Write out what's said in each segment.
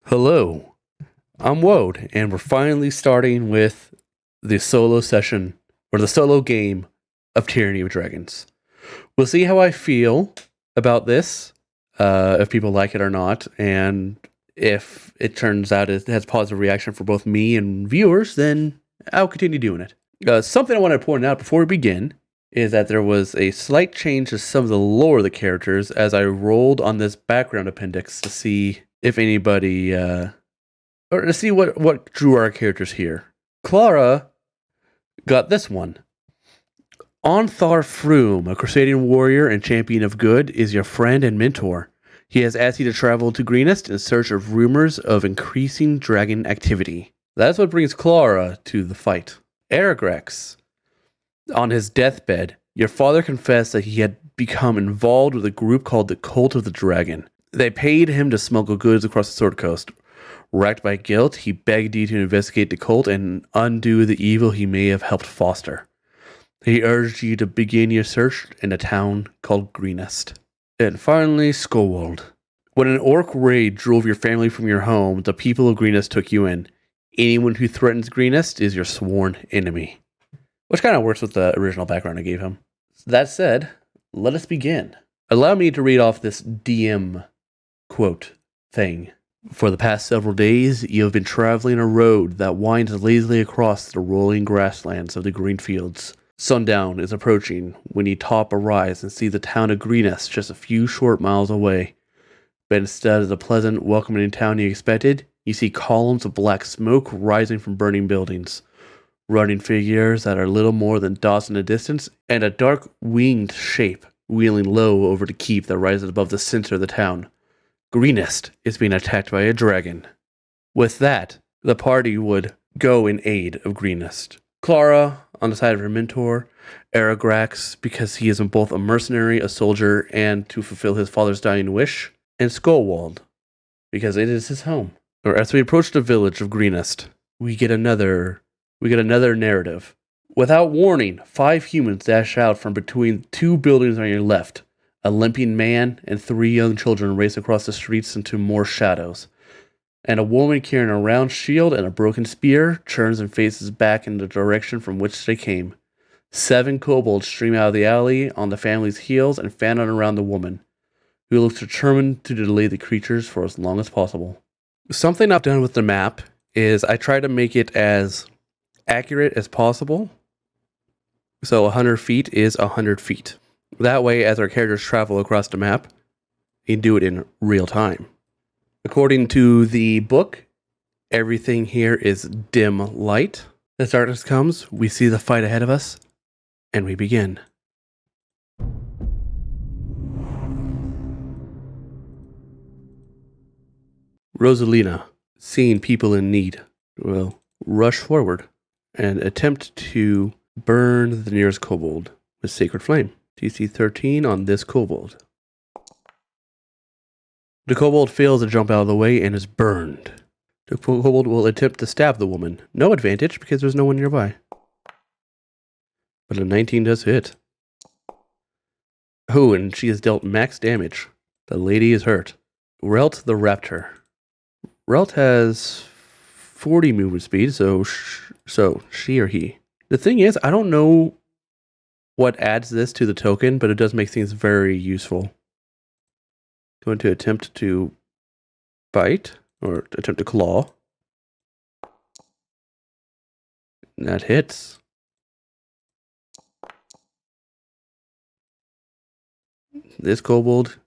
Hello, I'm Wode, and we're finally starting with the solo session, or the solo game of Tyranny of Dragons. We'll see how I feel about this, if people like it or not, and if it turns out it has positive reaction for both me and viewers, then I'll continue doing it. Something I want to point out before we begin is that there was a slight change to some of the lore of the characters as I rolled on this background appendix to see if anybody, or to see what drew our characters here. Clara got this one. Onthar Froome, a crusading warrior and champion of good, is your friend and mentor. He has asked you to travel to Greenest in search of rumors of increasing dragon activity. That's what brings Clara to the fight. Aragrex. On his deathbed, your father confessed that he had become involved with a group called the Cult of the Dragon. They paid him to smuggle goods across the Sword Coast. Racked by guilt, he begged you to investigate the cult and undo the evil he may have helped foster. He urged you to begin your search in a town called Greenest. And finally, Skowold. When an orc raid drove your family from your home, the people of Greenest took you in. Anyone who threatens Greenest is your sworn enemy. Which kind of works with the original background I gave him. That said, let us begin. Allow me to read off this DM quote thing. For the past several days, you have been traveling a road that winds lazily across the rolling grasslands of the green fields. Sundown is approaching when you top a rise and see the town of Greenest just a few short miles away. But instead of the pleasant, welcoming town you expected, you see columns of black smoke rising from burning buildings. Running figures that are little more than dots in the distance, and a dark winged shape wheeling low over the keep that rises above the center of the town. Greenest is being attacked by a dragon. With that, the party would go in aid of Greenest. Clara, on the side of her mentor, Aragrax, because he is both a mercenary, a soldier, and to fulfill his father's dying wish, and Skowold, because it is his home. Or as we approach the village of Greenest, we get another narrative. Without warning, 5 humans dash out from between 2 buildings on your left. A limping man and 3 young children race across the streets into more shadows. And a woman carrying a round shield and a broken spear turns and faces back in the direction from which they came. 7 kobolds stream out of the alley on the family's heels and fan around the woman, who looks determined to delay the creatures for as long as possible. Something I've done with the map is I try to make it as accurate as possible. So 100 feet is 100 feet. That way, as our characters travel across the map, you can do it in real time. According to the book, everything here is dim light. As darkness comes, we see the fight ahead of us, and we begin. Rosalina, seeing people in need, will rush forward and attempt to burn the nearest kobold with Sacred Flame. DC 13 on this kobold. The kobold fails to jump out of the way and is burned. The kobold will attempt to stab the woman. No advantage because there's no one nearby. But a 19 does hit. Oh, and she has dealt max damage. The lady is hurt. Relt the Raptor. Relt has 40 movement speed, so she or he. The thing is, I don't know what adds this to the token, but it does make things very useful. Going to attempt to bite, or attempt to claw. That hits. This kobold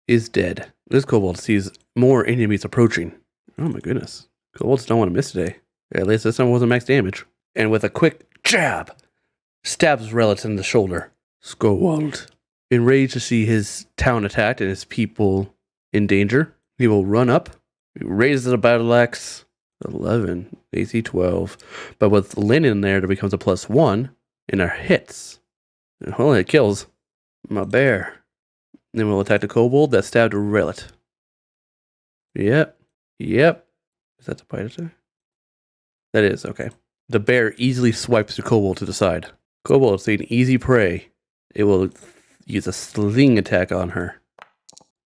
is dead. This kobold sees more enemies approaching. Oh my goodness. Kobolds don't want to miss today. At least this time wasn't max damage. And with a quick jab, stabs Relit in the shoulder. Skowold. Enraged to see his town attacked and his people in danger, he will run up. He raises the battle axe. 11, AC 12. But with Lynn in there, it becomes a +1, and it hits. Well, it kills my bear. Then we'll attack the kobold that stabbed Relit. Yep. Is that the bite attack? That is, okay. The bear easily swipes the kobold to the side. Kobold seeing easy prey. It will use a sling attack on her.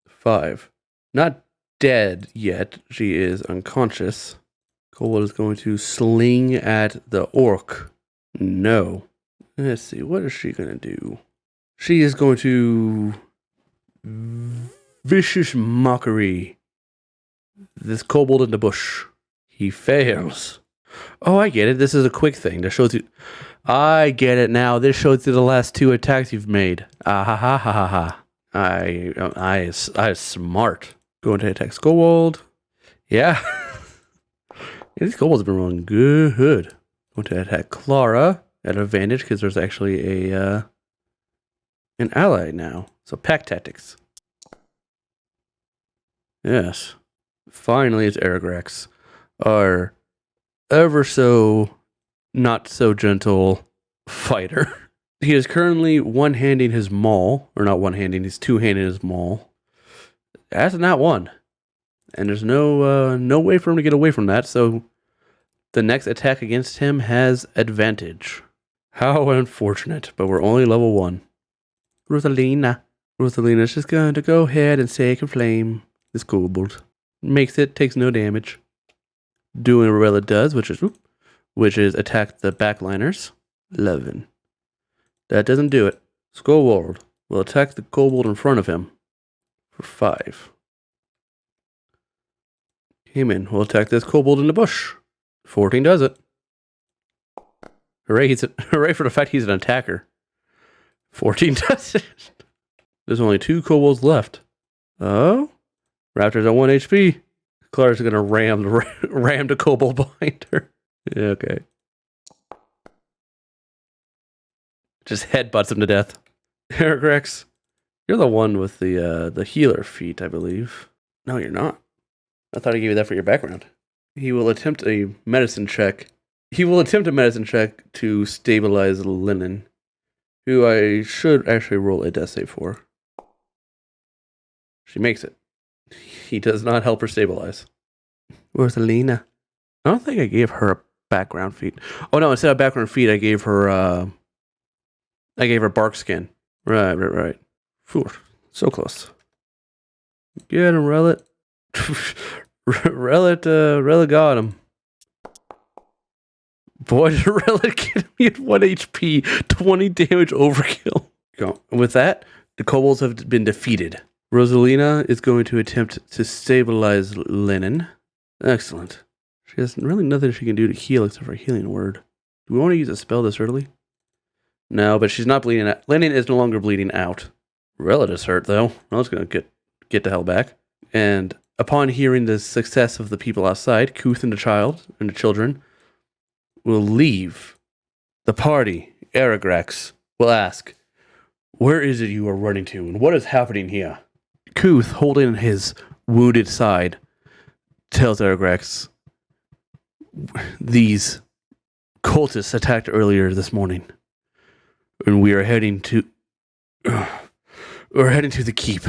5. Not dead yet. She is unconscious. Kobold is going to sling at the orc. No. Let's see. What is she going to do? She is going to vicious mockery this kobold in the bush. He fails. Oh, I get it. This is a quick thing. That shows you. I get it now. This shows you the last 2 attacks you've made. Ah ha ha ha ha ha. I is smart. Going to attack kobold. Yeah. These kobolds have been rolling good. Going to attack Clara at advantage because there's actually an ally now. So pack tactics. Yes. Finally, it's Aragrax, our ever so not so gentle fighter. He is currently one-handing his maul, or not one-handing, he's two-handing his maul. That's not one. And there's no way for him to get away from that, so the next attack against him has advantage. How unfortunate, but we're only level 1. Rosalina's just going to go ahead and take a flame this kobold. Makes it, takes no damage. Doing what Rella does, which is attack the backliners. 11. That doesn't do it. Skullwald will attack the kobold in front of him for 5. Cayman will attack this kobold in the bush. 14 does it. Hooray, hooray for the fact he's an attacker. 14 does it. There's only 2 kobolds left. Oh? Raptor's at 1 HP. Clara's going to ram the kobold behind her. Yeah, okay. Just headbutts him to death. Aragrax, you're the one with the healer feat, I believe. No, you're not. I thought I gave you that for your background. He will attempt a medicine check. To stabilize Linen, who I should actually roll a death save for. She makes it. He does not help her stabilize. Where's Alina? I don't think I gave her a background feat. Oh no, instead of background feat, I gave her bark skin. Right. Phew, so close. Get him, Relit. Relit got him. Boy, did Relit get me at 1 HP, 20 damage overkill. With that, the kobolds have been defeated. Rosalina is going to attempt to stabilize Linen. Excellent. She has really nothing she can do to heal except for a healing word. Do we want to use a spell this early? No, but she's not bleeding out. Linen is no longer bleeding out. Relit is hurt, though. Relit's going to get the hell back. And upon hearing the success of the people outside, Kuth and the children will leave the party. Aragrax will ask, "Where is it you are running to, and what is happening here?" Kuth, holding his wounded side, tells Aragrax, "These cultists attacked earlier this morning, and we are heading to the keep.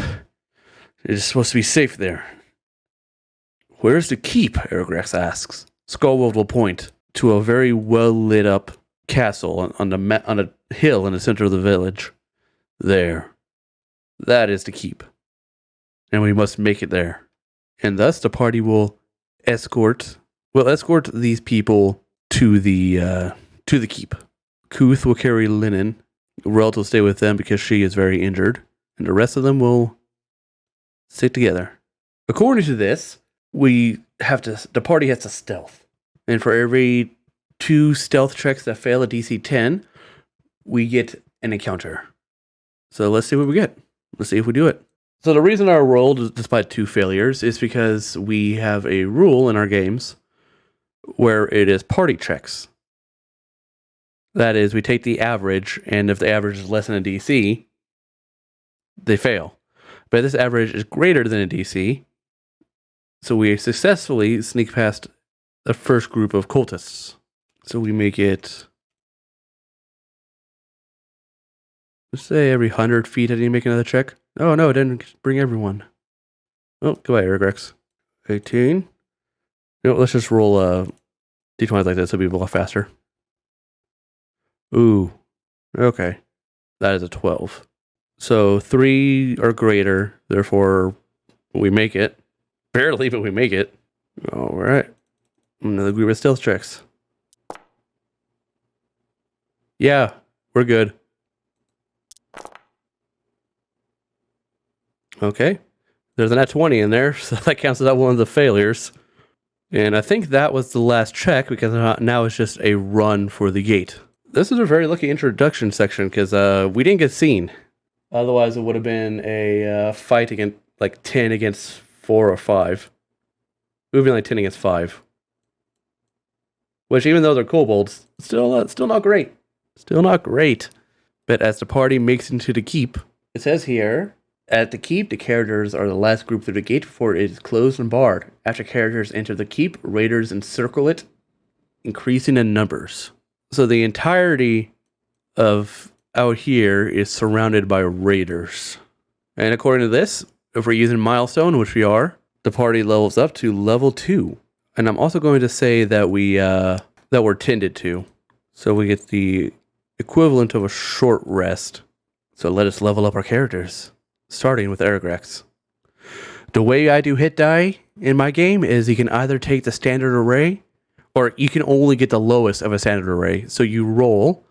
It is supposed to be safe there." "Where's the keep?" Aragrax asks. Skullwald will point to a very well lit up castle on a hill in the center of the village. There. That is the keep. And we must make it there. And thus the party will escort these people to the keep. Kuth will carry Linen. Relt will stay with them because she is very injured. And the rest of them will stick together. According to this, the party has to stealth. And for every 2 stealth checks that fail at DC 10, we get an encounter. So let's see what we get. Let's see if we do it. So the reason I rolled despite 2 failures is because we have a rule in our games where it is party checks. That is, we take the average, and if the average is less than a DC, they fail. But this average is greater than a DC, so we successfully sneak past the first group of cultists. So we make it, let's say every 100 feet I need to make another check. Oh no, it didn't bring everyone. Oh, goodbye, Aragrax. 18. No, let's just roll d20s like this so it'll be a lot faster. Ooh, okay. That is a 12. So 3 or greater, therefore we make it. Barely, but we make it. All right. Another group of stealth checks. Yeah, we're good. Okay. There's an at 20 in there, so that counts as one of the failures. And I think that was the last check because now it's just a run for the gate. This is a very lucky introduction section because we didn't get seen. Otherwise, it would have been a fight against like 10 against 4 or 5. It would have been like 10 against 5. Which, even though they're kobolds, still not great. Still not great. But as the party makes into the keep, it says here, at the keep, the characters are the last group through the gate before it is closed and barred. After characters enter the keep, raiders encircle it, increasing in numbers. So the entirety of out here is surrounded by raiders. And according to this, if we're using milestone, which we are, the party levels up to level 2. And I'm also going to say that we're tended to. So we get the equivalent of a short rest. So let us level up our characters, starting with Aragrax. The way I do hit die in my game is you can either take the standard array, or you can only get the lowest of a standard array. So you roll,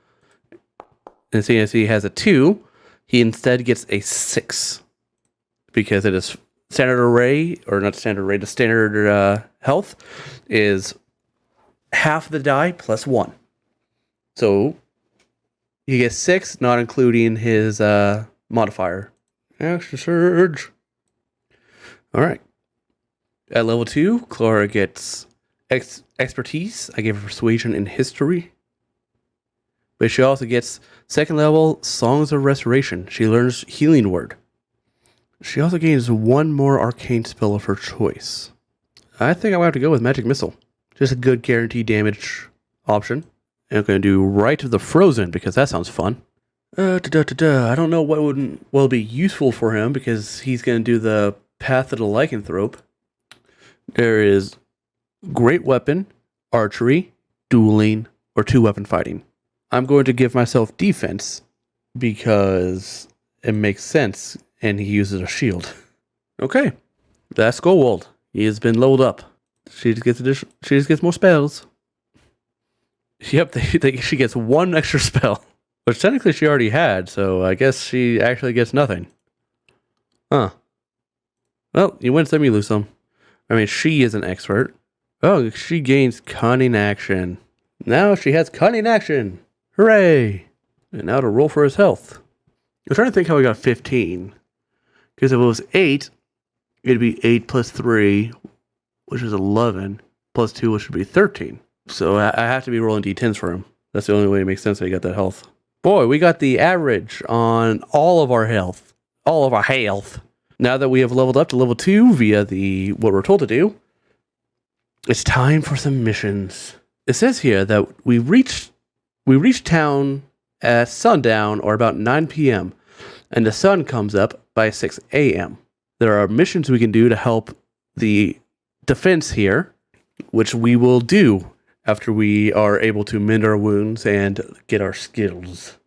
and seeing as he has a 2, he instead gets a 6. Because it is standard array, or not standard array, the standard health is half the die plus 1. So he gets 6, not including his modifier. Extra surge. All right. At level 2, Clara gets expertise. I gave her persuasion in history. But she also gets 2nd level Songs of Restoration. She learns Healing Word. She also gains 1 more arcane spell of her choice. I think I'm going to have to go with Magic Missile. Just a good guaranteed damage option. And I'm going to do Rite of the Frozen because that sounds fun. I don't know what will be useful for him because he's going to do the Path of the Lycanthrope. There is Great Weapon, Archery, Dueling, or 2-weapon fighting. I'm going to give myself Defense because it makes sense and he uses a shield. Okay, that's Goldwald. He has been leveled up. She just gets more spells. Yep, she gets 1 extra spell, which technically she already had, so I guess she actually gets nothing. Huh. Well, you win some, you lose some. I mean, she is an expert. Oh, she gains Cunning Action. Now she has Cunning Action. Hooray! And now to roll for his health. I'm trying to think how we got 15. Because if it was 8, it'd be 8 plus 3, which is 11, plus 2, which would be 13. So I have to be rolling d10s for him. That's the only way it makes sense that he got that health. Boy, we got the average on all of our health. All of our health. Now that we have leveled up to level 2 via what we're told to do, it's time for some missions. It says here that we reached town at sundown or about 9 p.m. and the sun comes up by 6 a.m. There are missions we can do to help the defense here, which we will do after we are able to mend our wounds and get our skills.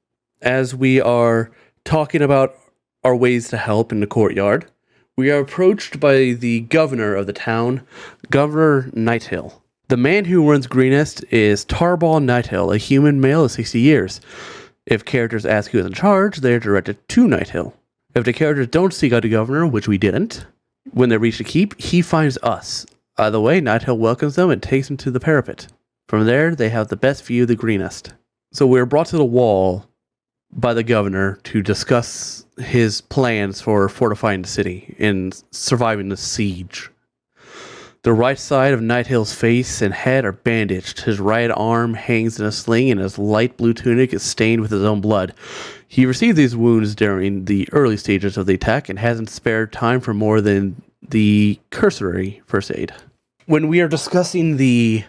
As we are talking about our ways to help in the courtyard, we are approached by the governor of the town, Governor Nighthill. The man who runs Greenest is Tarball Nighthill, a human male of 60 years. If characters ask who is in charge, they are directed to Nighthill. If the characters don't seek out the governor, which we didn't, when they reach the keep, he finds us. Either way, Nighthill welcomes them and takes them to the parapet. From there, they have the best view of the Greenest. So we're brought to the wall by the governor to discuss his plans for fortifying the city and surviving the siege. The right side of Nighthill's face and head are bandaged. His right arm hangs in a sling and his light blue tunic is stained with his own blood. He received these wounds during the early stages of the attack and hasn't spared time for more than the cursory first aid. When we are discussing the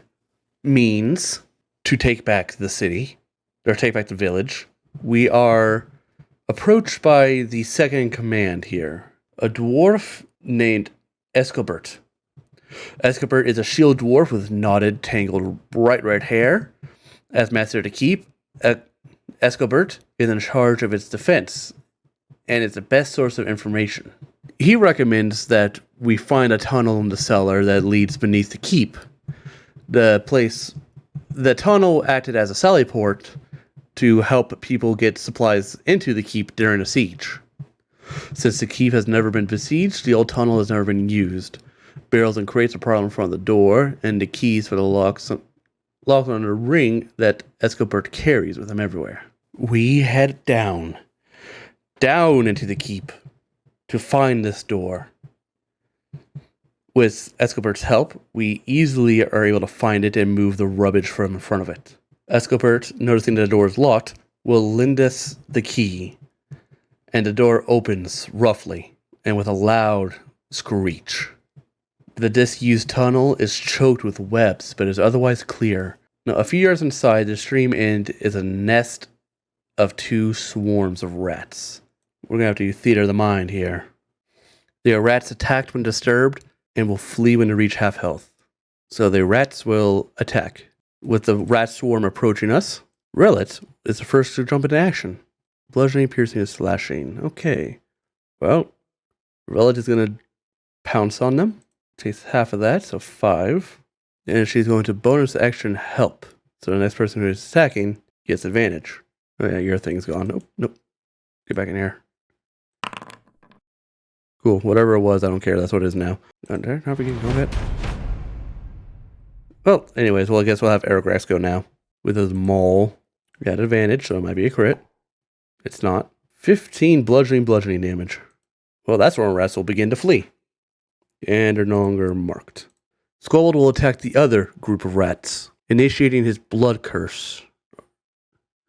means to take back the city, or take back the village, we are approached by the second in command here, a dwarf named Escobert. Escobert is a shield dwarf with knotted, tangled, bright red hair. As master of the keep, Escobert is in charge of its defense, and is the best source of information. he recommends that we find a tunnel in the cellar that leads beneath the keep. The tunnel acted as a sally port to help people get supplies into the keep during a siege. Since the keep has never been besieged, the old tunnel has never been used. Barrels and crates are piled in front of the door, and the keys for the locks on a ring that Escobert carries with him everywhere. We head down into the keep to find this door. With Escobert's help, we easily are able to find it and move the rubbish from in front of it. Escobert, noticing the door is locked, will lend us the key, and the door opens roughly and with a loud screech. The disused tunnel is choked with webs, but is otherwise clear. Now, a few yards inside, the stream end is a nest of 2 swarms of rats. We're going to have to use theater of the mind here. They are rats attacked when disturbed and will flee when they reach half health. So the rats will attack. With the rat swarm approaching us, Relit is the first to jump into action. Bludgeoning, piercing, and slashing. Okay. Well, Relit is going to pounce on them. Takes half of that, so 5. And she's going to bonus action help. So the next person who is attacking gets advantage. Oh yeah, your thing's gone. Nope. Get back in here. Cool. Whatever it was, I don't care. That's what it is now. Go ahead. Well, anyways, I guess we'll have Aerograx go now. With his maul. Got advantage, so it might be a crit. It's not. 15 bludgeoning damage. Well, that's where rats will begin to flee. And are no longer marked. Squallwold will attack the other group of rats, initiating his blood curse.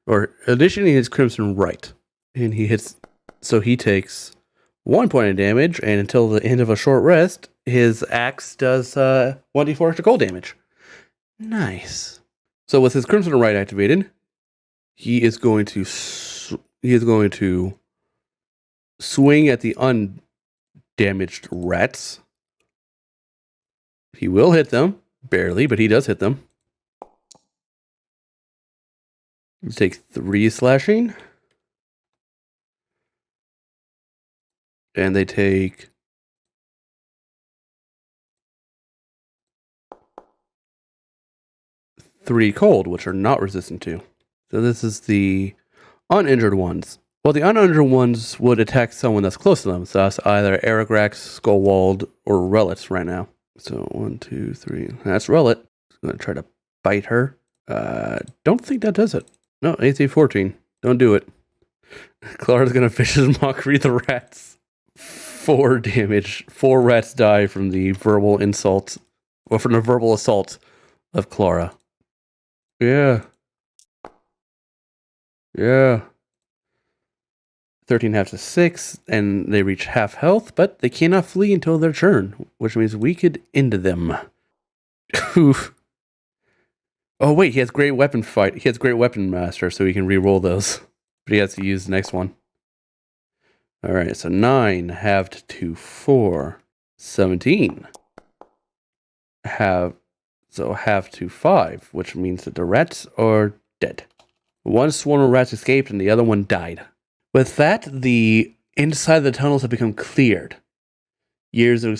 Or initiating his crimson rite. And he hits, so he takes 1 point of damage, and until the end of a short rest, his axe does 1d4 extra cold damage. Nice. So with his crimson rite activated, he is going to swing at the undamaged rats. He will hit them, barely, but he does hit them. You take 3 slashing. And they take 3 cold, which are not resistant to. So this is the uninjured ones. Well, the uninjured ones would attack someone that's close to them. So that's either Aerograx, Skullwald, or Relit right now. So 1, 2, 3. That's Relit. I'm going to try to bite her. Don't think that does it. No, AC 14. Don't do it. Clara's going to vicious mockery the rats. 4 damage. 4 rats die from the verbal insult, or from the verbal assault of Clara. Yeah. 13 halves to 6, and they reach half health, but they cannot flee until their turn, which means we could end them. Oof. Oh wait, he has great weapon fight. He has great weapon master, so he can re-roll those. But he has to use the next one. Alright, so 9 halved to 4. 17. Halved to 5, which means that the rats are dead. 1 swarm of rats escaped and the other one died. With that, the inside of the tunnels have become cleared. Years of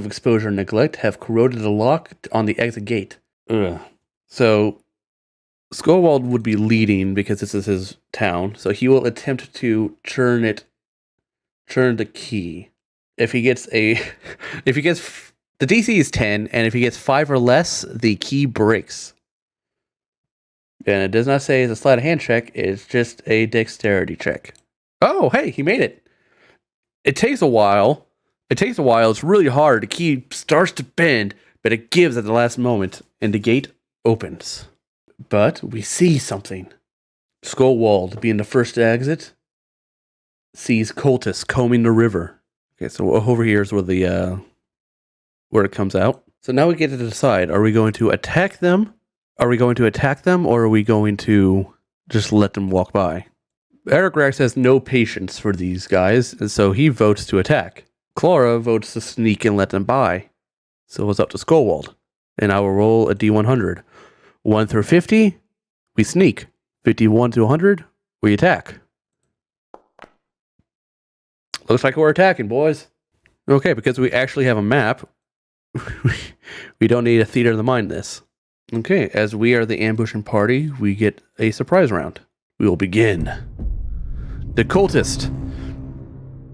exposure and neglect have corroded the lock on the exit gate. Ugh. So, Skullwald would be leading because this is his town, so he will attempt to turn the key. If he gets the DC is 10, and if he gets 5 or less, the key breaks. And it does not say it's a sleight of hand check, it's just a dexterity check. Oh, hey, he made it. It takes a while. It's really hard. The key starts to bend, but it gives at the last moment, and the gate opens. But we see something. Skullwald, being the first to exit, sees cultists combing the river. Okay, so over here is where where it comes out. So now we get to decide: are we going to attack them? Or are we going to just let them walk by? Aerograx has no patience for these guys, and so he votes to attack. Clara votes to sneak and let them by. So it's up to Skullwald. And I will roll a D100. 1 through 50, we sneak. 51 to 100, we attack. Looks like we're attacking, boys. Okay, because we actually have a map, we don't need a theater of the mind this. Okay, as we are the ambushing party, we get a surprise round. We will begin. The cultist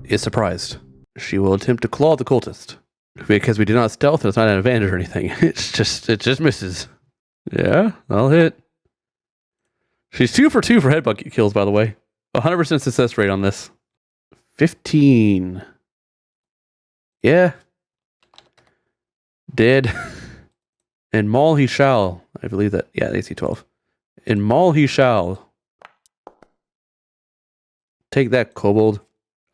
is surprised. She will attempt to claw the cultist. Because we did not stealth, it's not an advantage or anything. It just misses. Yeah, I'll hit. She's 2 for 2 for headbutt kills, by the way. 100% success rate on this. 15. Yeah. Dead. And maul he shall. I believe that. Yeah, AC 12. And maul he shall. Take that, kobold.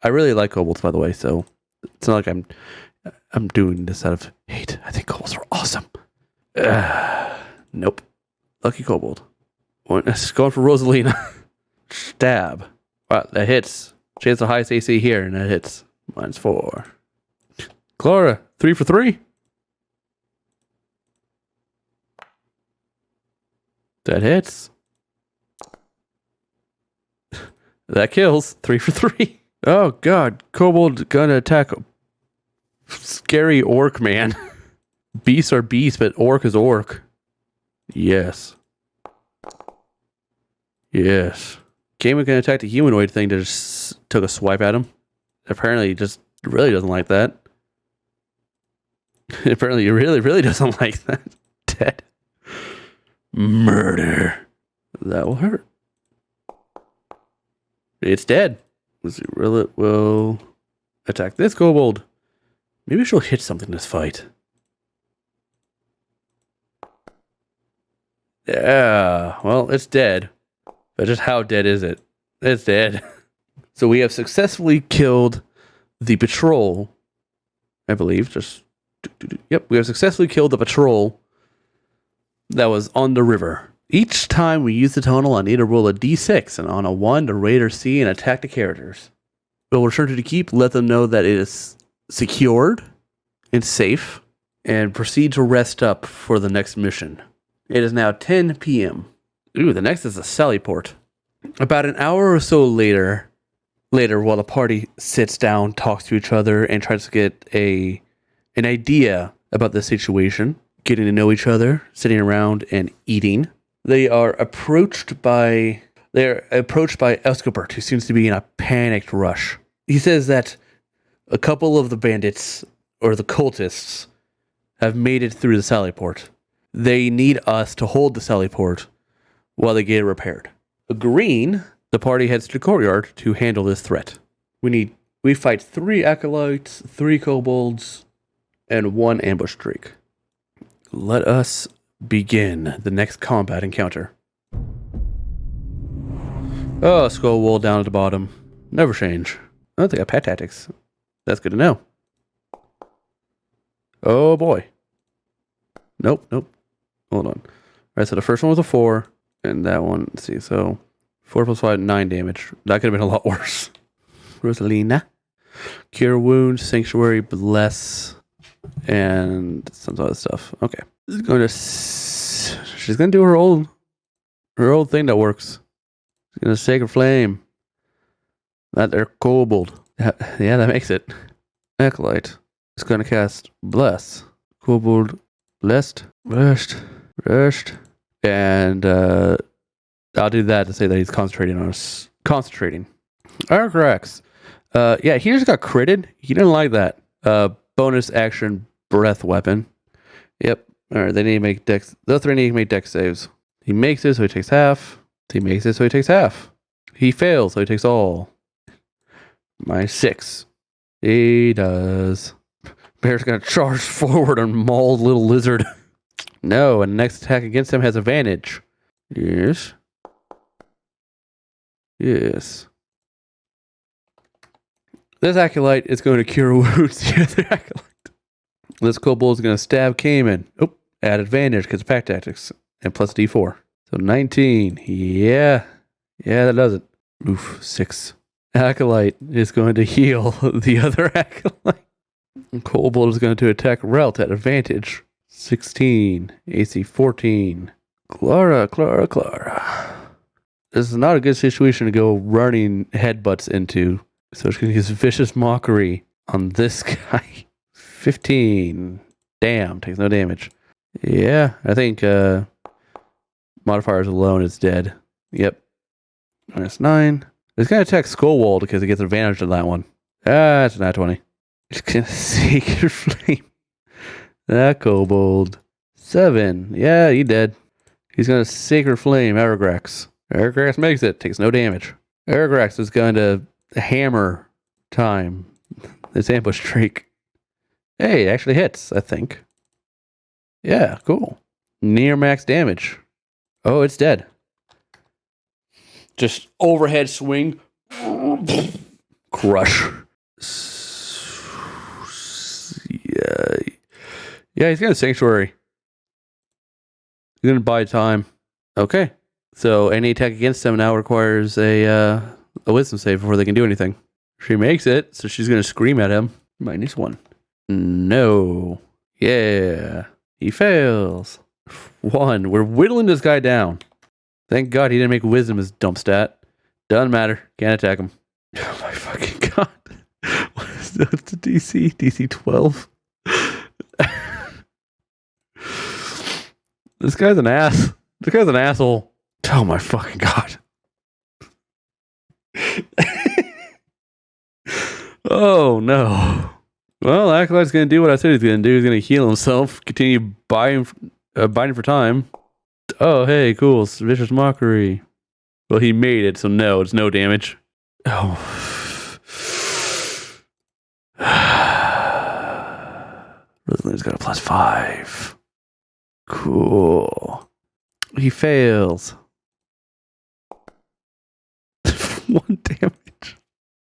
I really like kobolds, by the way, so it's not like I'm doing this out of hate. I think kobolds are awesome. Nope. Lucky kobold. It's going for Rosalina. Stab. Wow, that hits. She has the highest AC here, and that hits. -4. Clara, 3 for 3. That hits. That kills. 3 for 3. Oh god, kobold gonna attack scary orc man. Beasts are beasts, but orc is orc. Yes. Yes. Came and can attack the humanoid thing that just took a swipe at him. Apparently he just really doesn't like that. Apparently he really doesn't like that. Dead. Murder. That will hurt. It's dead. Let's see, will attack this kobold. Maybe she'll hit something in this fight. Yeah, well, it's dead. But just how dead is it? It's dead. So we have successfully killed the patrol, I believe. Yep, we have successfully killed the patrol that was on the river. Each time we use the tunnel, I need to roll a d6, and on a 1, the raider see and attack the characters. We'll return to the keep, let them know that it is secured and safe, and proceed to rest up for the next mission. It is now 10 p.m. Ooh, the next is a Sally port. About an hour or so later, while the party sits down, talks to each other, and tries to get an idea about the situation, getting to know each other, sitting around and eating, they are approached by Escobert, who seems to be in a panicked rush. He says that a couple of the bandits, or the cultists, have made it through the Sally port. They need us to hold the Sally port while they get it repaired. Agreeing, the party heads to the courtyard to handle this threat. We fight 3 acolytes, 3 kobolds, and 1 ambush drake. Let us begin the next combat encounter. Oh, skull wool down at the bottom. Never change. I don't think I pet tactics. That's good to know. Oh boy. Nope. Hold on. Alright, so the first one was a 4, and that one, let's see, so 4 plus 5, 9 damage. That could have been a lot worse. Rosalina. Cure wounds, sanctuary, bless, and some other stuff. Okay. She's gonna do her old thing that works. She's gonna sacred flame. That they're kobold. Yeah, that makes it. Acolyte is gonna cast bless. Kobold blessed. And I'll do that to say that he's concentrating on us. Concentrating. Argrax. Yeah, he just got critted. He didn't like that. Bonus action breath weapon. Yep. Alright, they need to make dex. Those 3 need to make dex saves. He makes it, so he takes half. He makes it, so he takes half. He fails, so he takes all. -6. He does. Bear's gonna charge forward and maul little lizard. No, and the next attack against him has advantage. Yes. Yes. This acolyte is going to cure wounds. The other acolyte. This kobold is going to stab Cayman. Oh, add advantage because of pack tactics. And plus D4. So 19. Yeah. Yeah, that does it. Oof, 6. Acolyte is going to heal the other acolyte. Kobold is going to attack Relt at advantage. 16. AC 14. Clara. This is not a good situation to go running headbutts into. So it's going to use Vicious Mockery on this guy. 15. Damn, takes no damage. Yeah, I think modifiers alone is dead. Yep. -9. It's going to attack Skullwald because it gets advantage on that one. It's not 20. It's going to Sacred Flame. That kobold. 7. Yeah, he dead. He's going to Sacred Flame Aragrax. Aragrax makes it. Takes no damage. Aragrax is going to hammer time. This ambush streak. Hey, it actually hits, I think. Yeah, cool. Near max damage. Oh, it's dead. Just overhead swing. Crush. Yeah, he's got a Sanctuary. He's going to buy time. Okay. So any attack against him now requires a wisdom save before they can do anything. She makes it, so she's going to scream at him. -1. No. Yeah. He fails. 1. We're whittling this guy down. Thank God he didn't make wisdom his dump stat. Doesn't matter. Can't attack him. Oh my fucking God. What's the DC? DC 12? This guy's an ass. This guy's an asshole. Oh my fucking God. Oh no. Well, Acolyte's going to do what I said he's going to do. He's going to heal himself. Continue binding for time. Oh, hey, cool. Vicious Mockery. Well, he made it, so no, it's no damage. Oh. Rosalina's got a +5. Cool. He fails. 1 damage.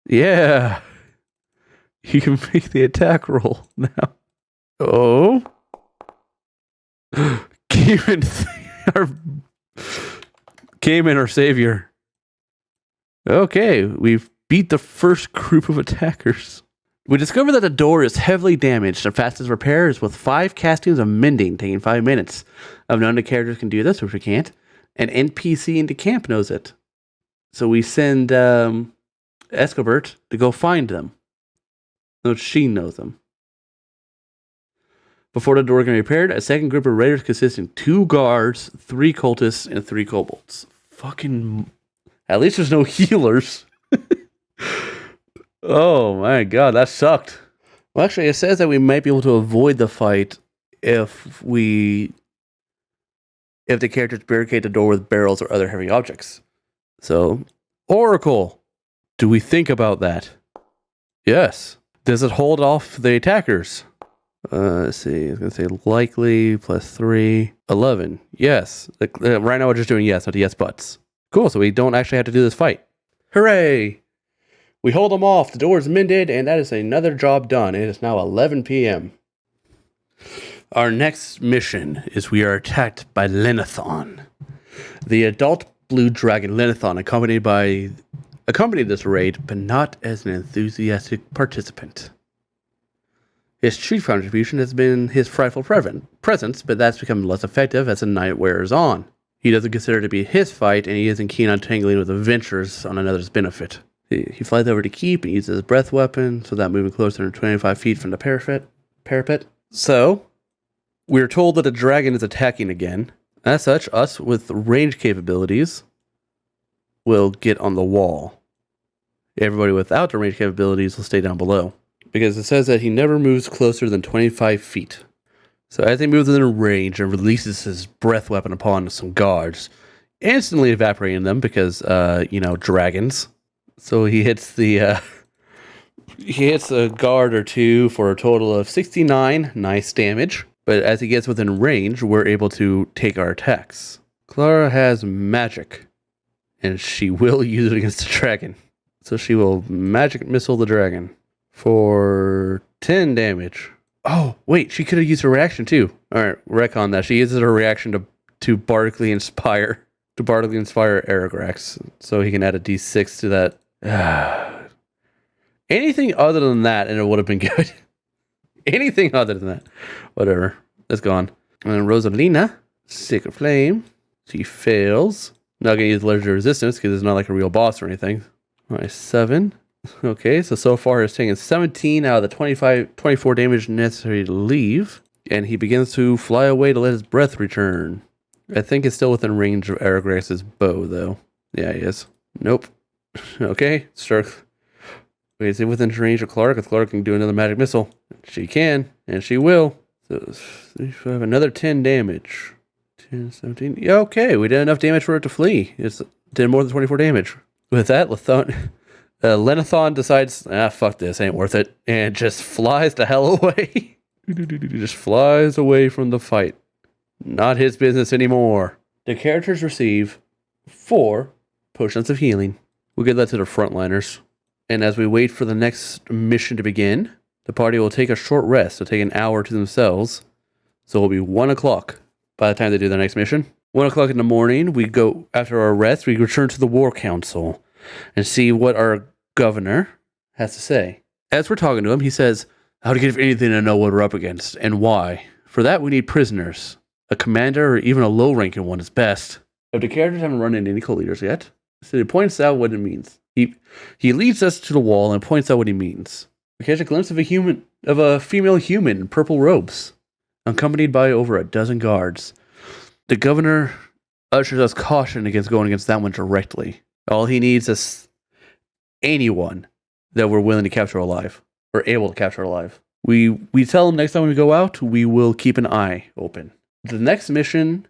Yeah. You can make the attack roll now. Oh. Came in our savior. Okay, we've beat the first group of attackers. We discover that the door is heavily damaged. The fastest repair is with 5 castings of Mending, taking 5 minutes. I've known the characters can do this, which we can't. An NPC into camp knows it. So we send Escobert to go find them. No, she knows them. Before the door can be repaired, a second group of raiders consisting of 2 guards, 3 cultists, and 3 kobolds. Fucking... At least there's no healers. Oh my God, that sucked. Well, actually, it says that we might be able to avoid the fight if the characters barricade the door with barrels or other heavy objects. So, Oracle, do we think about that? Yes. Does it hold off the attackers? Let's see. I was going to say likely +3. 11. Yes. Right now we're just doing yes, not yes buts. Cool. So we don't actually have to do this fight. Hooray. We hold them off. The door is mended, and that is another job done. It is now 11 p.m. Our next mission is we are attacked by Lenithon. The adult blue dragon Lenithon accompanied this raid, but not as an enthusiastic participant. His chief contribution has been his frightful presence, but that's become less effective as the night wears on. He doesn't consider it to be his fight, and he isn't keen on tangling with adventurers on another's benefit. He flies over to Keep and uses his breath weapon, so that moving closer than 25 feet from the parapet. So, we're told that the dragon is attacking again. As such, us with range capabilities will get on the wall. Everybody without the range capabilities will stay down below. Because it says that he never moves closer than 25 feet. So as he moves within range and releases his breath weapon upon some guards, instantly evaporating them because, dragons. So he hits a guard or 2 for a total of 69 nice damage. But as he gets within range, we're able to take our attacks. Clara has magic, and she will use it against the dragon. So she will magic missile the dragon for 10 damage. Oh, wait, she could have used her reaction too. All right, retcon that. She uses her reaction to Bardically Inspire Aragrax, so he can add a d6 to that. Anything other than that, and it would have been good. Anything other than that. Whatever. That's gone. And then Rosalina, Sacred Flame. She fails. Not going to use Legendary Resistance because it's not like a real boss or anything. All right, 7. Okay, so far he's taken 17 out of the 24 damage necessary to leave. And he begins to fly away to let his breath return. I think it's still within range of Aragorn's bow, though. Yeah, he is. Nope. Okay, Stark. Wait, is it within range of Clark? If Clark can do another magic missile. She can, and she will. So, we have another 10 damage. 10, 17. Yeah, okay, we did enough damage for it to flee. It did more than 24 damage. With that, Lenathon decides, fuck this, ain't worth it, and just flies the hell away. Just flies away from the fight. Not his business anymore. The characters receive 4 potions of healing. We'll give that to the frontliners. And as we wait for the next mission to begin, the party will take a short rest. They'll take an hour to themselves. So it'll be 1 o'clock by the time they do their next mission. 1 o'clock in the morning, we go, after our rest, we return to the War Council and see what our governor has to say. As we're talking to him, he says, "How to give anything to know what we're up against and why. For that, we need prisoners. A commander or even a low-ranking one is best." If the characters haven't run into any cult leaders yet, so he points out what it means. He leads us to the wall and points out what he means. We catch a glimpse of a female human in purple robes, accompanied by over a dozen guards. The governor ushers us caution against going against that one directly. All he needs is anyone that we're willing to capture alive, or able to capture alive. We tell him next time we go out, we will keep an eye open. The next mission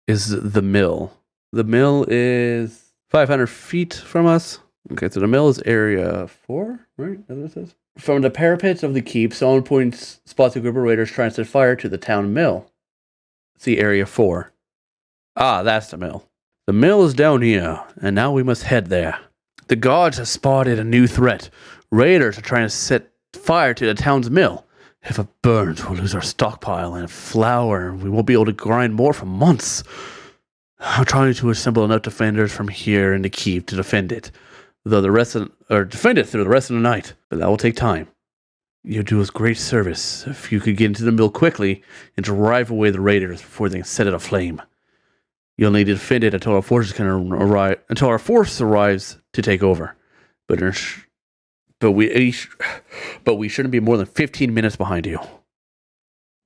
is the mill. The mill is 500 feet from us. Okay, so the mill is area 4, right? That's what it says. From the parapets of the keep, someone spots a group of raiders trying to set fire to the town mill. See area 4. Ah, that's the mill. The mill is down here, and now we must head there. The guards have spotted a new threat. Raiders are trying to set fire to the town's mill. If it burns, we'll lose our stockpile and flour, and we won't be able to grind more for months. I'm trying to assemble enough defenders from here in the keep to defend it, defend it through the rest of the night, but that will take time. You'll do us great service if you could get into the mill quickly and drive away the raiders before they can set it aflame. You'll need to defend it until our force arrives to take over. But we shouldn't be more than 15 minutes behind you.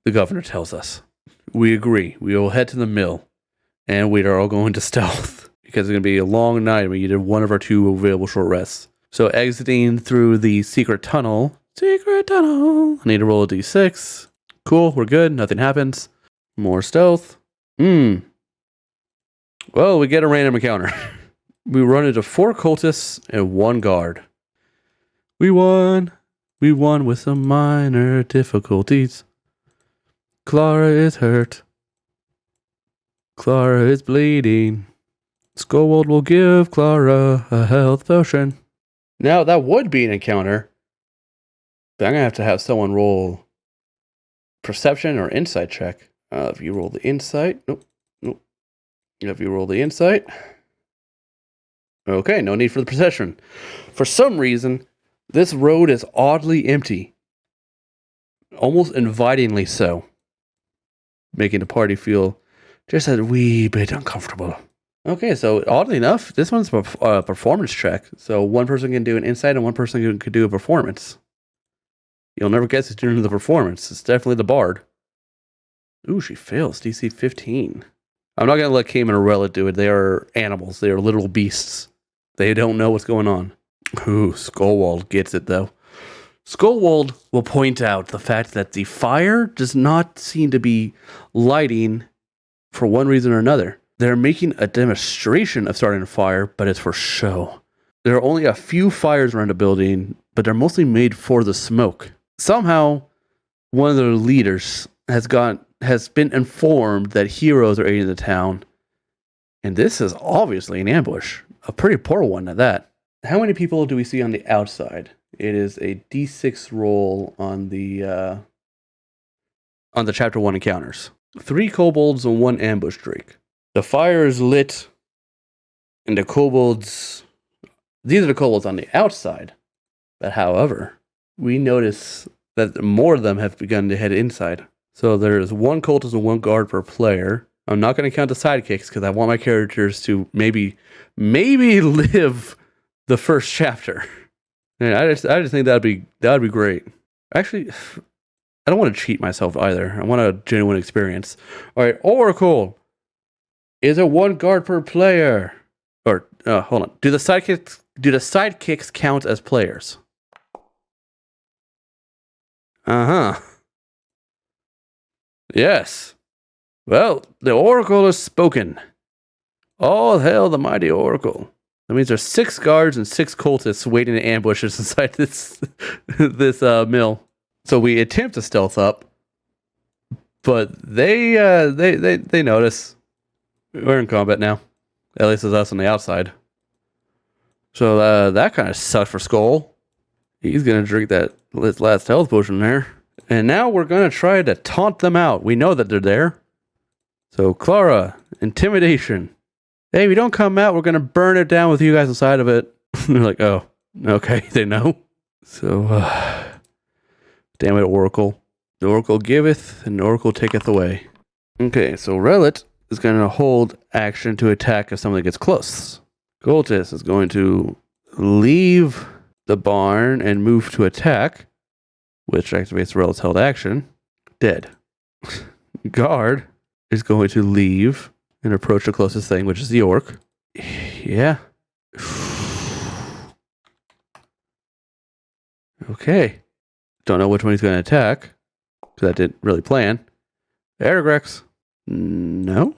The governor tells us. We agree. We will head to the mill, and we are all going to stealth because it's going to be a long night and we needed one of our 2 available short rests. So exiting through the secret tunnel. I need to roll a d6. Cool, we're good. Nothing happens. More stealth. Well, we get a random encounter. We run into 4 cultists and 1 guard. We won. We won with some minor difficulties. Clara is hurt. Clara is bleeding. Skowold will give Clara a health potion. Now, that would be an encounter, but I'm going to have someone roll perception or insight check. If you roll the insight. Nope. If you roll the insight. Okay, no need for the perception. For some reason, this road is oddly empty. Almost invitingly so. Making the party feel just a wee bit uncomfortable. Okay, so oddly enough, this one's a performance check. So one person can do an insight and one person can do a performance. You'll never guess who's doing the performance. It's definitely the bard. Ooh, she fails. DC 15. I'm not going to let Cayman or Rella do it. They are animals. They are literal beasts. They don't know what's going on. Ooh, Skullwald gets it, though. Skullwald will point out the fact that the fire does not seem to be lighting for one reason or another. They're making a demonstration of starting a fire, but it's for show. There are only a few fires around the building, but they're mostly made for the smoke. Somehow, one of the leaders has been informed that heroes are aiding the town, and this is obviously an ambush. A pretty poor one at that. How many people do we see on the outside? It is a D6 roll on the chapter 1 encounters. 3 kobolds and 1 ambush drake. The fire is lit, and the kobolds... These are the kobolds on the outside. But however, we notice that more of them have begun to head inside. So there's 1 cultist and 1 guard per player. I'm not going to count the sidekicks because I want my characters to maybe live the first chapter. Yeah, I just think that'd be great. Actually, I don't want to cheat myself either. I want a genuine experience. All right, Oracle. Is it one guard per player? Or hold on. Do the sidekicks count as players? Uh-huh. Yes. Well, the Oracle has spoken. All hail the mighty Oracle. That means there's 6 guards and 6 cultists waiting in ambushes inside this mill. So we attempt to stealth up, but they notice. We're in combat now. At least it's us on the outside. So that kind of sucks for Skull. He's gonna drink that last health potion there. And now we're gonna try to taunt them out. We know that they're there. So Clara, intimidation. Hey, if you don't come out, we're gonna burn it down with you guys inside of it. They're like, oh, okay, they know. So, damn it, Oracle. The Oracle giveth, and the Oracle taketh away. Okay, so Relit is gonna hold action to attack if somebody gets close. Cultist is going to leave the barn and move to attack, which activates Relit's held action. Dead. Guard is going to leave and approach the closest thing, which is the orc. Yeah. Okay. Don't know which one he's going to attack, because I didn't really plan. Aragrex. No.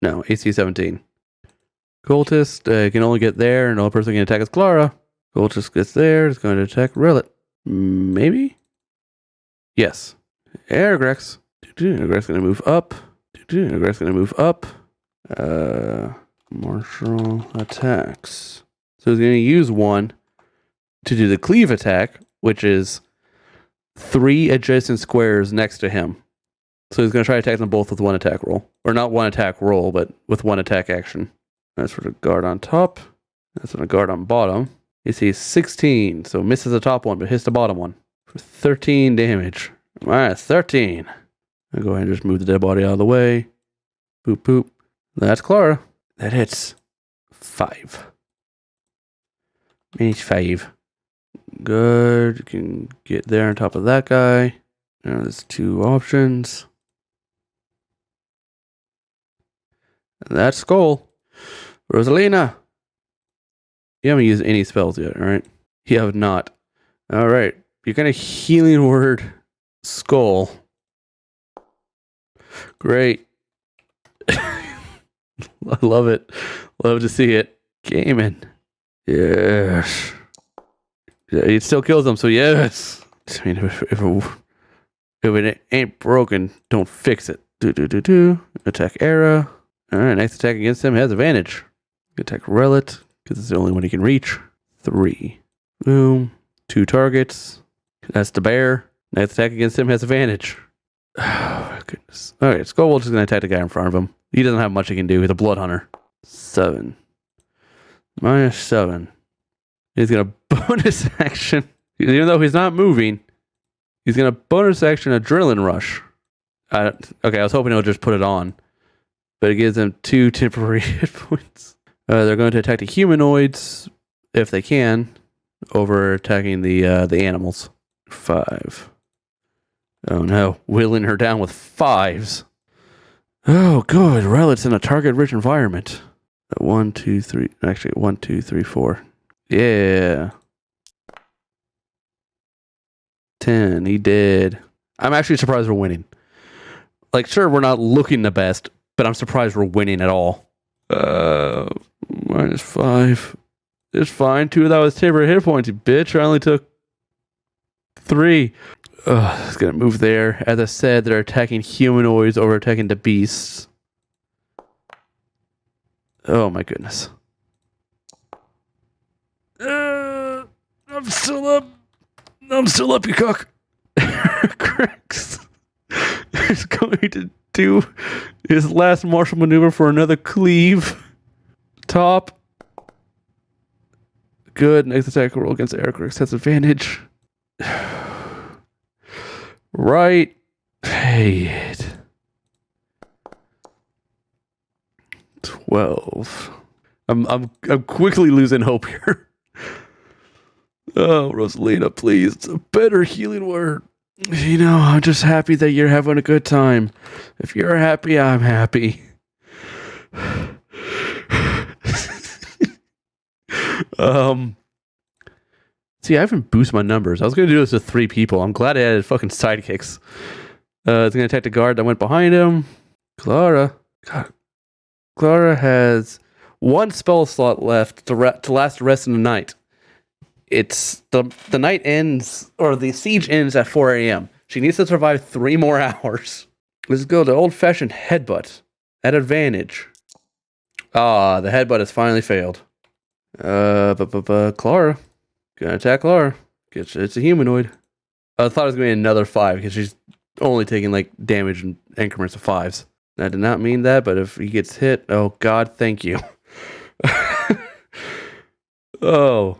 No, AC 17. Cultist can only get there, and the only person who can attack is Clara. Cultist gets there, is going to attack Relit. Maybe? Yes. Aragrex. Aragrex going to move up. Aragrex going to move up. Martial attacks. So he's going to use one to do the cleave attack, which is 3 adjacent squares next to him. So he's going to try to attack them both with one attack roll. Or not one attack roll, but with one attack action. That's for the guard on top. That's for the guard on bottom. You see 16, so misses the top one, but hits the bottom one. For 13 damage. Alright, 13. I'll go ahead and just move the dead body out of the way. Boop, boop. That's Clara. That hits 5. Manage 5. Good. You can get there on top of that guy. Now there's 2 options. That's Skull. Rosalina. You haven't used any spells yet, right? You have not. Alright. You're gonna healing word Skull. Great. I love it. Love to see it. Gaming. Yes. Yeah, it still kills them, so yes. I mean, if it ain't broken, don't fix it. Attack era. Alright, next attack against him has advantage. Attack Relit, because it's the only one he can reach. 3. Boom. 2 targets. That's the bear. Next attack against him has advantage. Oh, my goodness. Alright, Skullwolf is going to attack the guy in front of him. He doesn't have much he can do. He's a blood hunter. 7. -7. He's going to bonus action. Even though he's not moving, he's going to bonus action Adrenaline Rush. Okay, I was hoping he'll just put it on. But it gives them 2 temporary hit points. They're going to attack the humanoids, if they can, over attacking the animals. 5. Oh no, whittling her down with 5s. Oh, good. Relit's in a target-rich environment. 1, 2, 3. Actually, 1, 2, 3, 4. Yeah. 10. He did. I'm actually surprised we're winning. Like, sure, we're not looking the best, but I'm surprised we're winning at all. -5. It's fine. 2 of that was temporary hit points, you bitch. I only took 3. It's gonna move there. As I said, they're attacking humanoids over attacking the beasts. Oh my goodness. I'm still up. I'm still up, you cock. Crix is going to do his last martial maneuver for another cleave. Top. Good. Next attack roll against Crix has advantage. Right. Hey. 12. I'm quickly losing hope here. Oh, Rosalina, please. It's a better healing word. You know, I'm just happy that you're having a good time. If you're happy, I'm happy. See, I haven't boosted my numbers. I was going to do this with 3 people. I'm glad I added fucking sidekicks. It's going to attack the guard that went behind him. Clara. God. Clara has 1 spell slot left to last the rest of the night. It's the night ends, or the siege ends at 4 a.m. She needs to survive 3 more hours. Let's go to old-fashioned headbutt at advantage. Ah, the headbutt has finally failed. Clara. Gonna attack Clara. It's a humanoid. I thought it was going to be another 5 because she's only taking like damage in increments of 5s. I did not mean that, but if he gets hit, oh god, thank you. oh,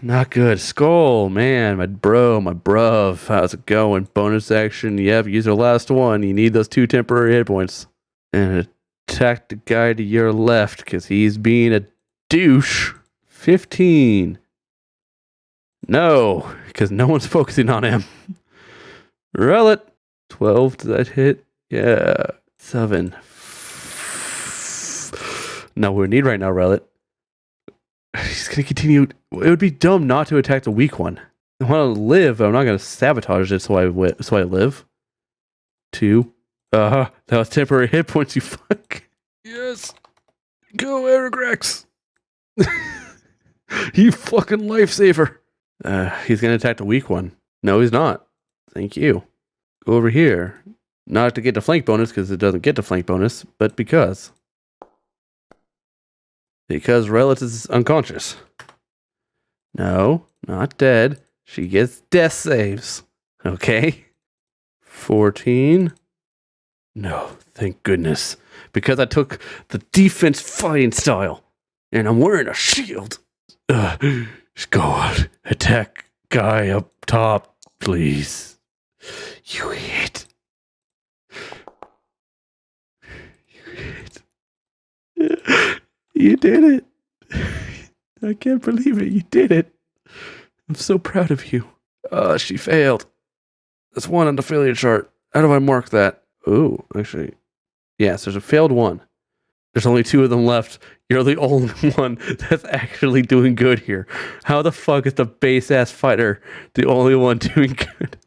not good. Skull, man, my bruv. How's it going? Bonus action. Yep, use the last one. You need those 2 temporary hit points. And attack the guy to your left because he's being a douche. 15. No, because no one's focusing on him. Relic. 12, does that hit? Yeah. 7. Not what we need right now, Relic. He's going to continue. It would be dumb not to attack the weak one. I want to live, but I'm not going to sabotage it so I live. 2. That was temporary hit points, you fuck. Yes. Go, Aragrex. You fucking lifesaver. He's going to attack the weak one. No, he's not. Thank you. Go over here. Not to get the flank bonus, because it doesn't get the flank bonus, but because. Because Relic is unconscious. No, not dead. She gets death saves. Okay. 14. No, thank goodness. Because I took the defense fighting style. And I'm wearing a shield. Just go attack guy up top, please. You hit. You did it. I can't believe it. You did it. I'm so proud of you. She failed. That's 1 on the failure chart. How do I mark that? Oh, actually. Yes, there's a failed 1. There's only 2 of them left. You're the only one that's actually doing good here. How the fuck is the base-ass fighter the only one doing good?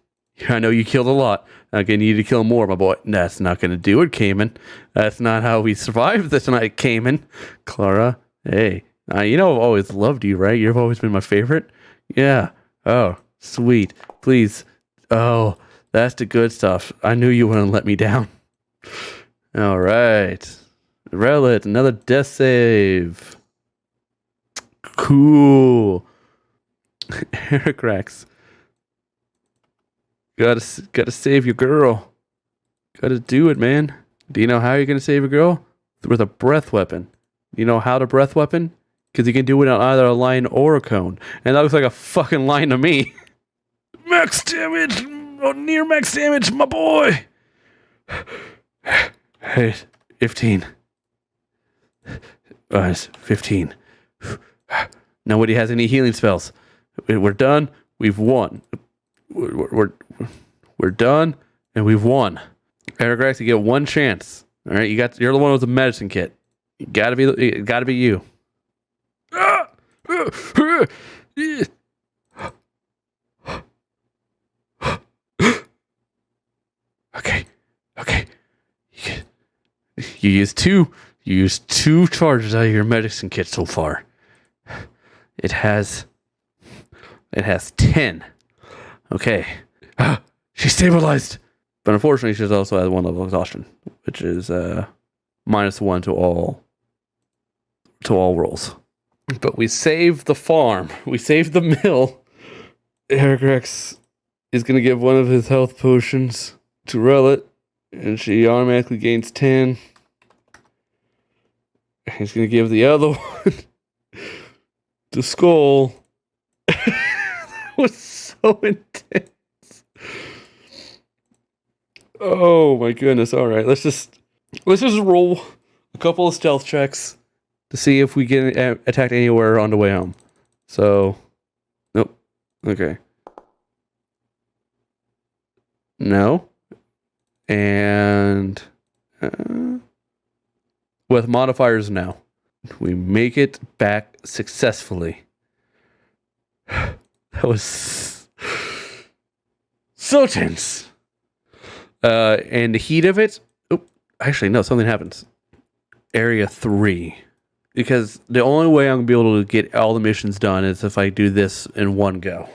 I know you killed a lot. Okay, you need to kill more, my boy. That's not going to do it, Cayman. That's not how we survived this night, Cayman. Clara, hey. You know I've always loved you, right? You've always been my favorite. Yeah. Oh, sweet. Please. Oh, that's the good stuff. I knew you wouldn't let me down. All right. Relic, another death save. Cool. Heracrax. Gotta save your girl. Gotta do it, man. Do you know how you're gonna save a girl? With a breath weapon. You know how to breath weapon? Because you can do it on either a line or a cone. And that looks like a fucking line to me. Max damage! Oh, near max damage, my boy! Hey, 15. It's 15. Nobody has any healing spells. We're done. We've won. We're done, and we've won. Aragrex, you get 1 chance. All right, you're the one with the medicine kit. It gotta be you. Okay. You used 2 charges out of your medicine kit so far. It has 10. Okay. She's stabilized. But unfortunately, she's also at 1 level exhaustion, which is -1 to all rolls. But we saved the farm. We saved the mill. Aragrex is going to give 1 of his health potions to Relic, and she automatically gains 10. He's going to give the other one to Skull. That was so intense. Oh my goodness. All right, let's just roll a couple of stealth checks to see if we get attacked anywhere on the way home. So, nope. Okay. No. And with modifiers, no. We make it back successfully. That was so tense. And the heat of it. Oh, actually, no. Something happens. Area 3. Because the only way I'm going to be able to get all the missions done is if I do this in one go.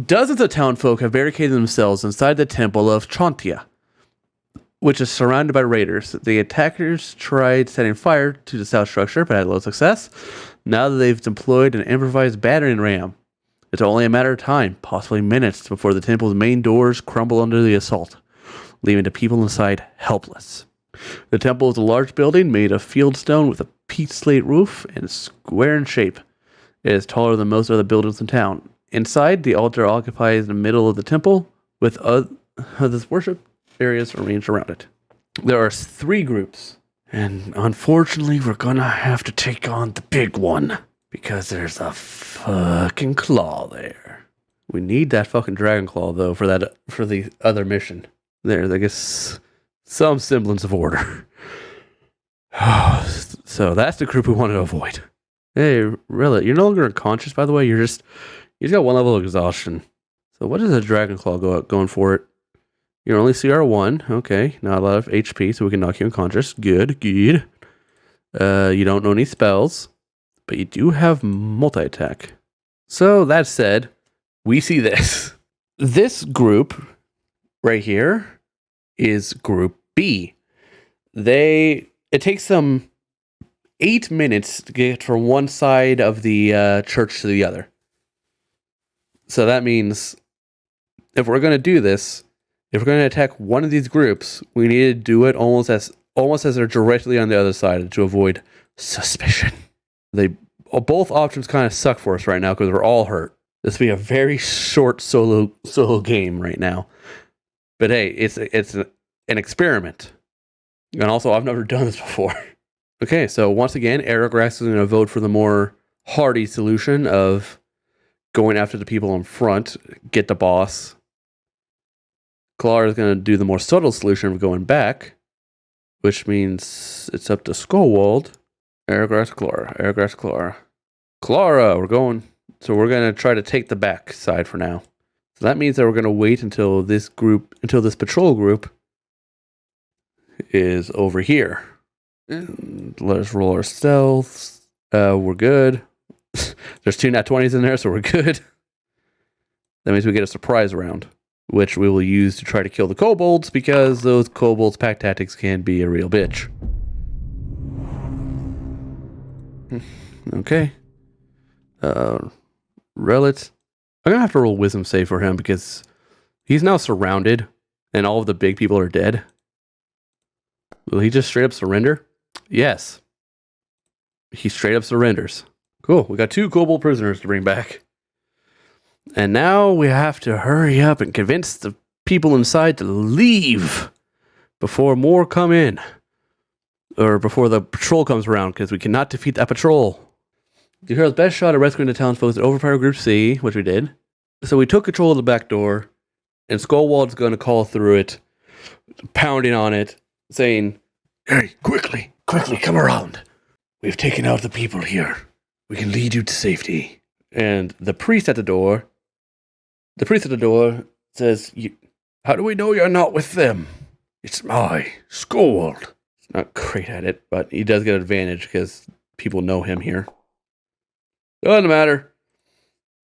Dozens of townfolk have barricaded themselves inside the temple of Chontia, which is surrounded by raiders. The attackers tried setting fire to the south structure, but had little success. Now that they've deployed an improvised battering ram, it's only a matter of time, possibly minutes, before the temple's main doors crumble under the assault, leaving the people inside helpless. The temple is a large building made of fieldstone with a peat slate roof and square in shape. It is taller than most other buildings in town. Inside, the altar occupies the middle of the temple, with other worship areas arranged around it. There are 3 groups, and unfortunately, we're gonna have to take on the big one because there's a fucking claw there. We need that fucking dragon claw though for the other mission. There's, I guess, some semblance of order. So that's the group we want to avoid. Hey, really? You're no longer unconscious, by the way. You just got 1 level of exhaustion. So what is a dragon claw going for it? You're only CR1. Okay, not a lot of HP, so we can knock you unconscious. Good. You don't know any spells, but you do have multi-attack. So that said, we see this. This group right here is Group B. It takes them 8 minutes to get from one side of the church to the other. So that means if we're going to do this, if we're going to attack one of these groups, we need to do it almost as they're directly on the other side to avoid suspicion. Both options kind of suck for us right now because we're all hurt. This will be a very short solo game right now. But hey, it's an experiment. And also, I've never done this before. Okay, so once again, Aragrax is going to vote for the more hardy solution of going after the people in front, get the boss. Clara is going to do the more subtle solution of going back, which means it's up to Skullwald. Aragrax, Clara. Clara, we're going to try to take the back side for now. So that means that we're going to wait until this patrol group is over here. And let us roll our stealth. We're good. There's 2 nat 20s in there, so we're good. That means we get a surprise round, which we will use to try to kill the kobolds, because those kobolds' pack tactics can be a real bitch. Okay. Relit. I'm gonna have to roll wisdom save for him because he's now surrounded and all of the big people are dead. Will he just straight up surrender? Yes. He straight up surrenders. Cool. We got 2 kobold prisoners to bring back. And now we have to hurry up and convince the people inside to leave before more come in. Or before the patrol comes around, because we cannot defeat that patrol. The hero's best shot at rescuing the townsfolk to overpower Group C, which we did. So we took control of the back door, and Skullwald's going to call through it, pounding on it, saying, "Hey, quickly, come around. We've taken out the people here. We can lead you to safety." And the priest at the door says, "How do we know you're not with them?" "It's my Skullwald." He's not great at it, but he does get an advantage because people know him here. Doesn't matter.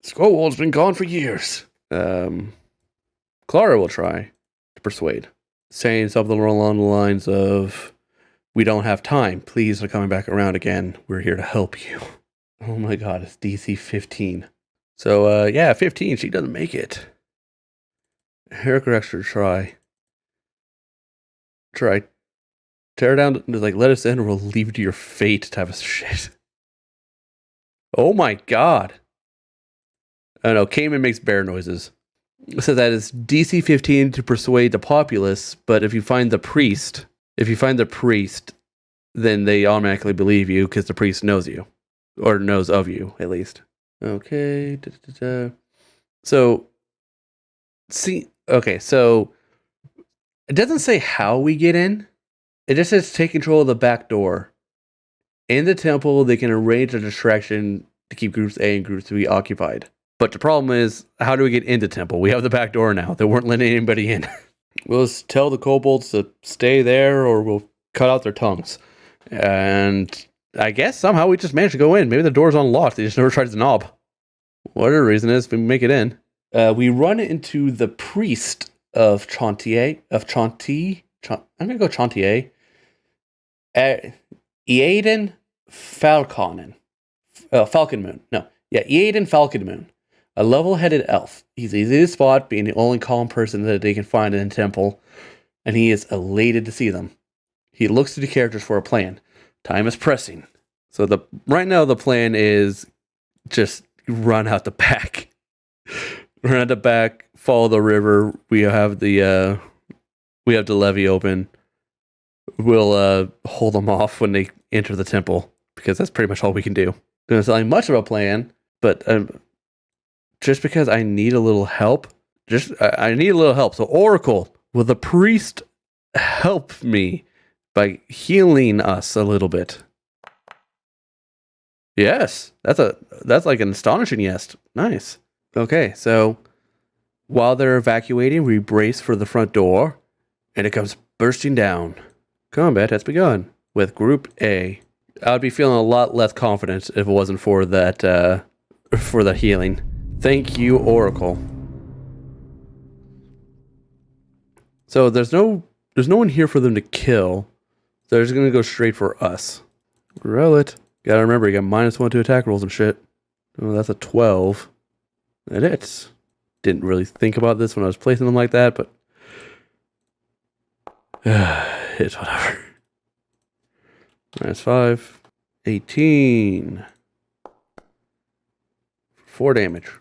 Skullwald's been gone for years. Clara will try to persuade, saying something along the lines of, "We don't have time. Please, are coming back around again. We're here to help you." Oh my god, it's DC 15. So, 15, she doesn't make it. Heracrax should try. Tear down, let us in or we'll leave you to your fate type of shit. Oh my god. I don't know, Cayman makes bear noises. So that is DC 15 to persuade the populace, but if you find the priest, then they automatically believe you because the priest knows you. Or knows of you, at least. Okay. So, so it doesn't say how we get in. It just says take control of the back door. In the temple, they can arrange a distraction to keep groups A and groups B occupied. But the problem is, how do we get into temple? We have the back door now. They weren't letting anybody in. We'll just tell the kobolds to stay there, or we'll cut out their tongues. And I guess somehow we just managed to go in. Maybe the door's unlocked. They just never tried the knob. Whatever the reason is, we make it in. We run into the priest of Chantier. I'm going to go Chantier. Eaden Falconen. Falconmoon. No. Yeah, Eaden Falconmoon. A level-headed elf. He's easy to spot, being the only calm person that they can find in the temple, and he is elated to see them. He looks to the characters for a plan. Time is pressing. So right now the plan is just run out the back. Run out the back, follow the river. We have the levee open. We'll hold them off when they enter the temple, because that's pretty much all we can do. It's not like much of a plan, but just because I need a little help, I need a little help. So Oracle, will the priest help me by healing us a little bit? Yes, that's like an astonishing yes. Nice. Okay, so while they're evacuating, we brace for the front door, and it comes bursting down. Combat has begun with Group A. I would be feeling a lot less confident if it wasn't for that healing. Thank you, Oracle. So there's no one here for them to kill. They're just gonna go straight for us. Relic. Gotta remember, you got -1 to attack rolls and shit. Oh, that's a 12. That hits. Didn't really think about this when I was placing them like that, but it's whatever. -5. 18. 4 damage.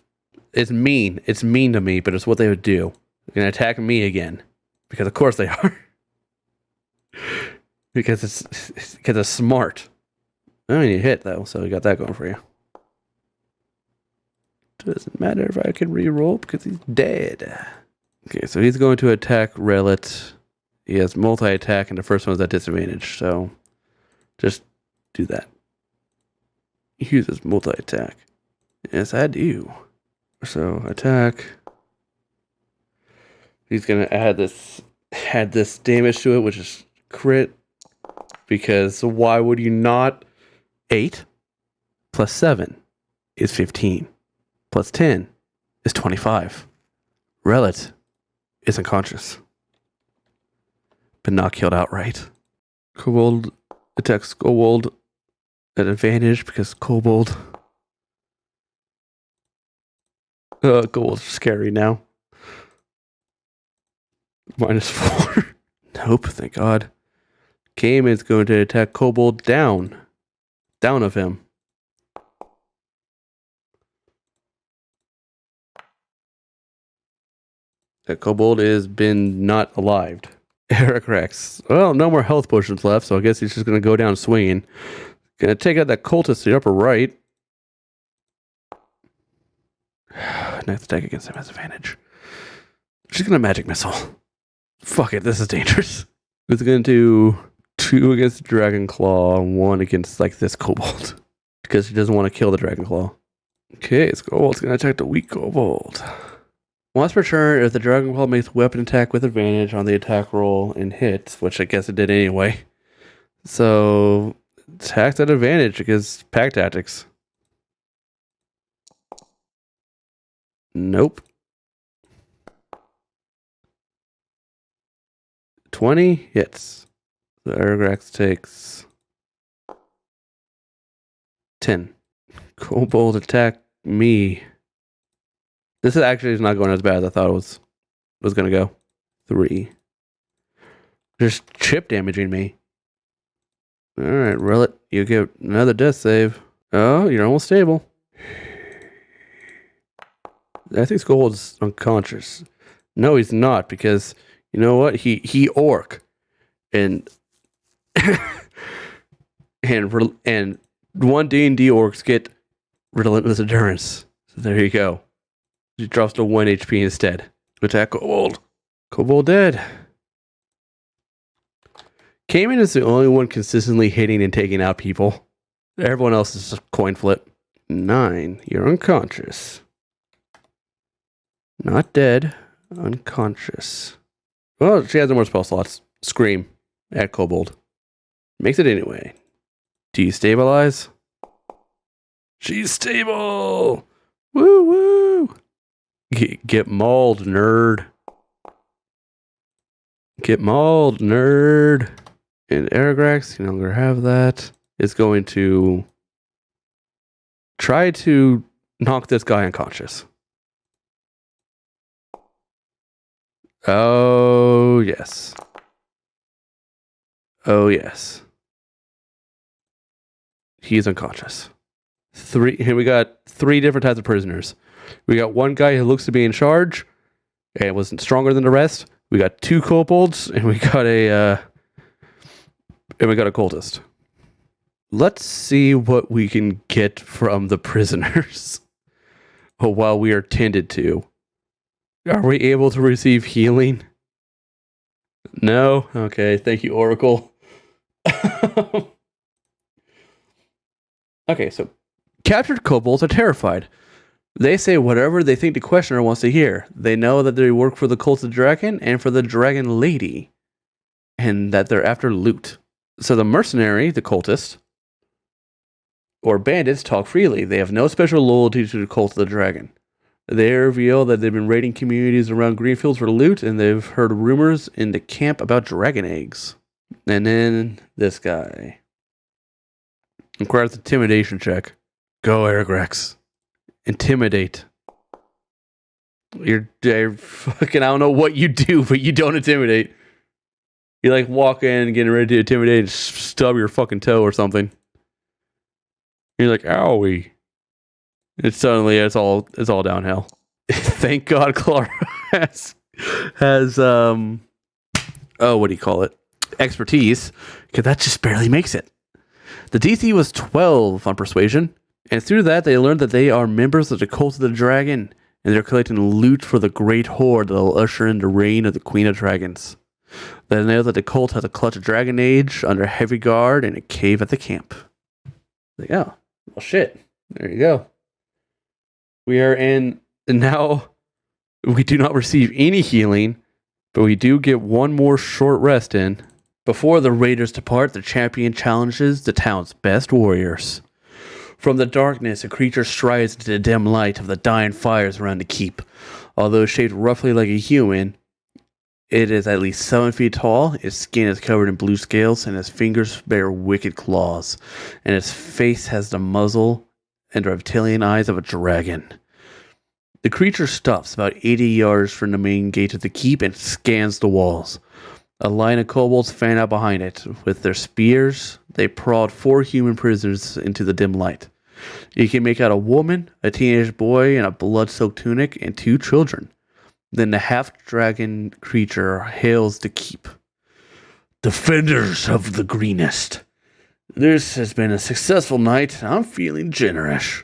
It's mean. It's mean to me, but it's what they would do. They're gonna attack me again. Because of course they are. because it's smart. I mean, you hit though, so you got that going for you. Doesn't matter if I can re-roll because he's dead. Okay, so he's going to attack Relit. He has multi-attack, and the first one's at disadvantage, so just do that. He uses multi-attack. Yes, I do. So attack. He's gonna add this damage to it, which is crit. Because why would you not? 8 plus 7 is 15. Plus 10 is 25. Relit is unconscious, but not killed outright. Kobold attacks Kobold at advantage because Kobold. Kobold's scary now. -4. Nope, thank God. Kame is going to attack Kobold down of him. That Kobold has been not alived. Eric Rex. Well, no more health potions left, so I guess he's just going to go down swinging. Going to take out that cultist to the upper right. Next attack against him has advantage. She's going to magic missile. Fuck it, this is dangerous. It's going to do 2 against the Dragon Claw, 1 against like this Kobold. Because he doesn't want to kill the Dragon Claw. Okay, it's Kobold's going to attack the weak Kobold. Once per turn, if the Dragon Claw makes weapon attack with advantage on the attack roll and hits, which I guess it did anyway. So, attacks at advantage because pack tactics. Nope. 20 hits. The Aragrax takes 10. Kobold attack me. This is actually not going as bad as I thought it was going to go. 3. Just chip damaging me. Alright, Relit, you get another death save. Oh, you're almost stable. I think Kobold's unconscious. No, he's not, because you know what? He orc. And and 1 D&D orcs get relentless endurance. So there you go. She drops to 1 HP instead. Attack Kobold. Kobold dead. Cayman is the only one consistently hitting and taking out people. Everyone else is a coin flip. 9. You're unconscious. Not dead. Unconscious. Well, she has no more spell slots. Scream at Kobold. Makes it anyway. Destabilize. She's stable. Woo woo. Get mauled, nerd. Get mauled, nerd. And Aragrax, you no longer have that, is going to try to knock this guy unconscious. Oh, yes. Oh, yes. He's unconscious. We got 3 different types of prisoners. We got one guy who looks to be in charge and wasn't stronger than the rest. We got 2 kobolds, and we got a cultist. Let's see what we can get from the prisoners while we are tended to. Are we able to receive healing? No? Okay, thank you, Oracle. Okay, so captured kobolds are terrified. They say whatever they think the questioner wants to hear. They know that they work for the Cult of the Dragon and for the Dragon Lady, and that they're after loot. So the mercenary, the cultist, or bandits talk freely. They have no special loyalty to the Cult of the Dragon. They reveal that they've been raiding communities around Greenfields for loot, and they've heard rumors in the camp about dragon eggs. And then this guy. Requires intimidation check. Go, Aragrax. Intimidate. You're fucking, I don't know what you do, but you don't intimidate. You like walk in, getting ready to intimidate, and stub your fucking toe or something. You're like, owie. It's suddenly it's all downhill. Thank God Clara has what do you call it? Expertise, because that just barely makes it. The DC was 12 on persuasion, and through that they learned that they are members of the Cult of the Dragon, and they're collecting loot for the great horde that will usher in the reign of the Queen of Dragons. They know that the cult has a clutch of Dragon Age under heavy guard in a cave at the camp. Like, oh, well shit. There you go. We are in, now we do not receive any healing, but we do get one more short rest in. Before the raiders depart, the champion challenges the town's best warriors. From the darkness, a creature strides into the dim light of the dying fires around the keep. Although shaped roughly like a human, it is at least 7 feet tall, its skin is covered in blue scales, and its fingers bear wicked claws, and its face has the muzzle and reptilian eyes of a dragon. The creature stops about 80 yards from the main gate of the keep and scans the walls. A line of kobolds fan out behind it. With their spears, they prod 4 human prisoners into the dim light. You can make out a woman, a teenage boy in a blood-soaked tunic, and 2 children. Then the half-dragon creature hails the keep. Defenders of the Greenest. This has been a successful night. I'm feeling generous.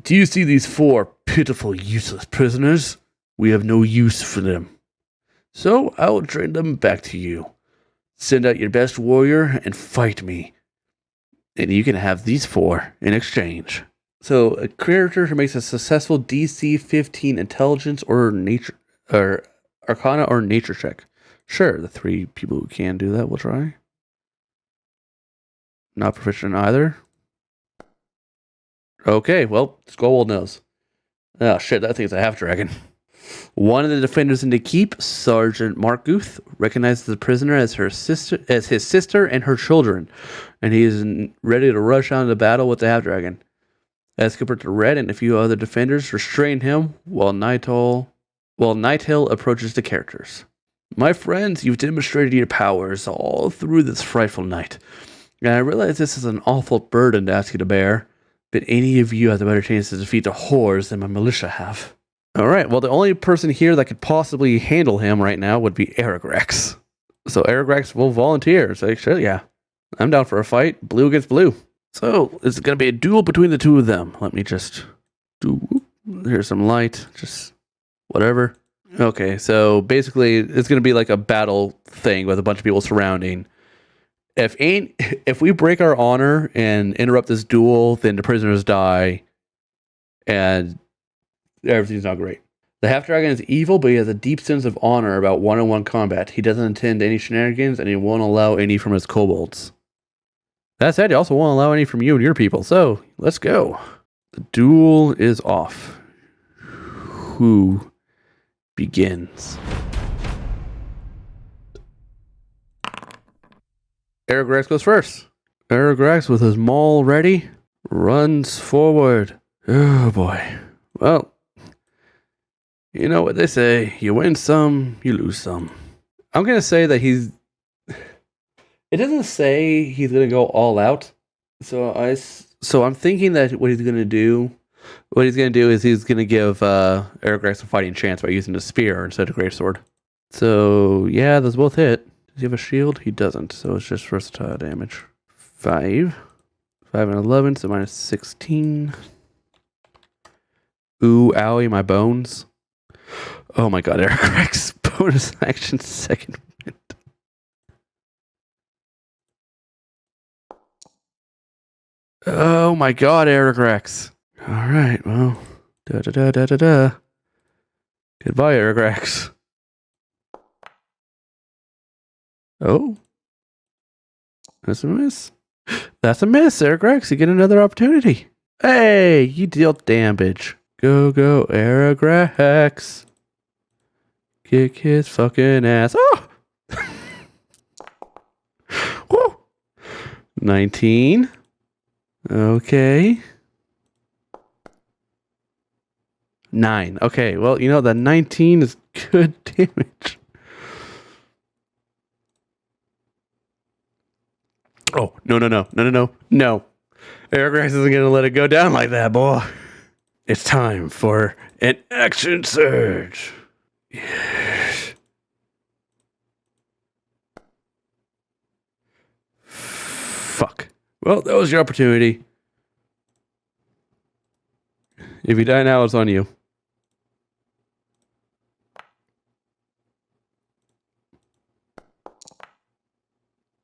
Do you see these 4 pitiful, useless prisoners? We have no use for them. So I will trade them back to you. Send out your best warrior and fight me. And you can have these 4 in exchange. So a character who makes a successful DC 15 intelligence or nature or arcana or nature check. Sure, the 3 people who can do that will try. Not proficient in either. Okay, well, Skullwold knows. Oh shit, that thing's a half dragon. One of the defenders in the keep, Sergeant Markuth, recognizes the prisoner as his sister and her children, and he is ready to rush on into battle with the half dragon. As compared to Red and a few other defenders restrain him while Nighthill approaches the characters. My friends, you've demonstrated your powers all through this frightful night, and I realize this is an awful burden to ask you to bear, but any of you has a better chance to defeat the horrors than my militia have. Alright, well the only person here that could possibly handle him right now would be Aragrax. So Aragrax will volunteer. So sure, yeah, I'm down for a fight. Blue against blue. So it's going to be a duel between the 2 of them. Let me just do here's some light, just whatever. Okay, so basically it's going to be like a battle thing with a bunch of people surrounding. If we break our honor and interrupt this duel, then the prisoners die, and everything's not great. The half-dragon is evil, but he has a deep sense of honor about one-on-one combat. He doesn't intend any shenanigans, and he won't allow any from his kobolds. That said, he also won't allow any from you and your people, so let's go. The duel is off. Who begins? Aragrax goes first. Aragrax, with his maul ready, runs forward. Oh boy. Well, you know what they say. You win some, you lose some. I'm going to say that he's... It doesn't say he's going to go all out. So I'm thinking that what he's going to do is he's going to give Aragrax a fighting chance by using the spear instead of greatsword. So, yeah, those both hit. Does he have a shield? He doesn't, so it's just versatile damage. 5 and 11, so minus 16. Ooh, owie, my bones. Oh my god, Aragrax bonus action second wind. Oh my god, Aragrax. Alright, well. Da-da-da-da-da-da. Goodbye, Aragrax. Oh. That's a miss. That's a miss, Aragrax. You get another opportunity. Hey, you deal damage. Go, Aragrax. Kick his fucking ass. Oh! Woo! 19. Okay. 9. Okay, well, you know, the 19 is good damage. Oh, no. Aragrax isn't going to let it go down like that, boy. It's time for an action surge. Yes. Fuck. Well, that was your opportunity. If you die now, it's on you.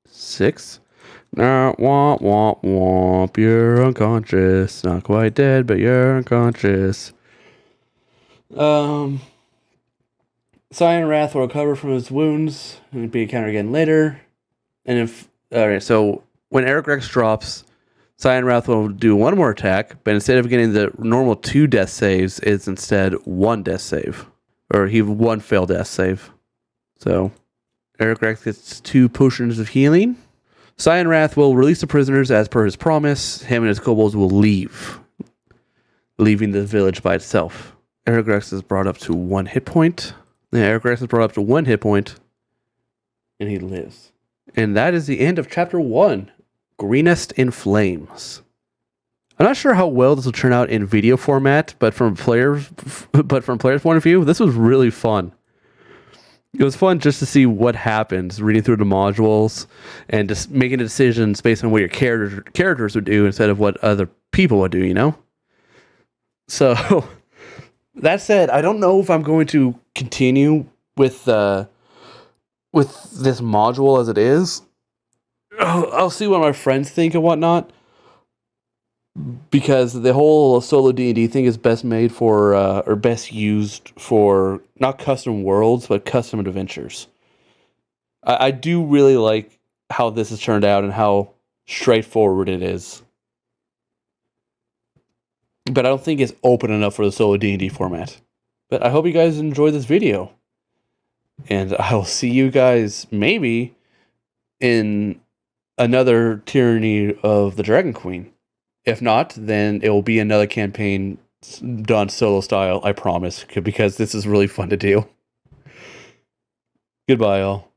Six. Womp, womp, womp. You're unconscious. Not quite dead, but you're unconscious. Cyan Wrath will recover from his wounds and be encountered again later. And if... Alright, so when Aragrax drops, Cyan Wrath will do one more attack, but instead of getting the normal 2 death saves, it's instead 1 death save. Or he 1 failed death save. So, Aragrax gets 2 potions of healing. Cyan Wrath will release the prisoners as per his promise. Him and his kobolds will leave, leaving the village by itself. Aragrax is brought up to 1 hit point. Aragrax is brought up to 1 hit point, and he lives. And that is the end of Chapter 1, Greenest in Flames. I'm not sure how well this will turn out in video format, but from players' point of view, this was really fun. It was fun just to see what happens, reading through the modules, and just making decisions based on what your characters would do instead of what other people would do, you know? So, that said, I don't know if I'm going to continue with this module as it is. I'll see what my friends think and whatnot, because the whole solo D&D thing is best made for, or best used for, not custom worlds, but custom adventures. I do really like how this has turned out and how straightforward it is. But I don't think it's open enough for the solo D&D format. But I hope you guys enjoyed this video. And I'll see you guys maybe in another Tyranny of the Dragon Queen. If not, then it will be another campaign done solo style, I promise, because this is really fun to do. Goodbye, all.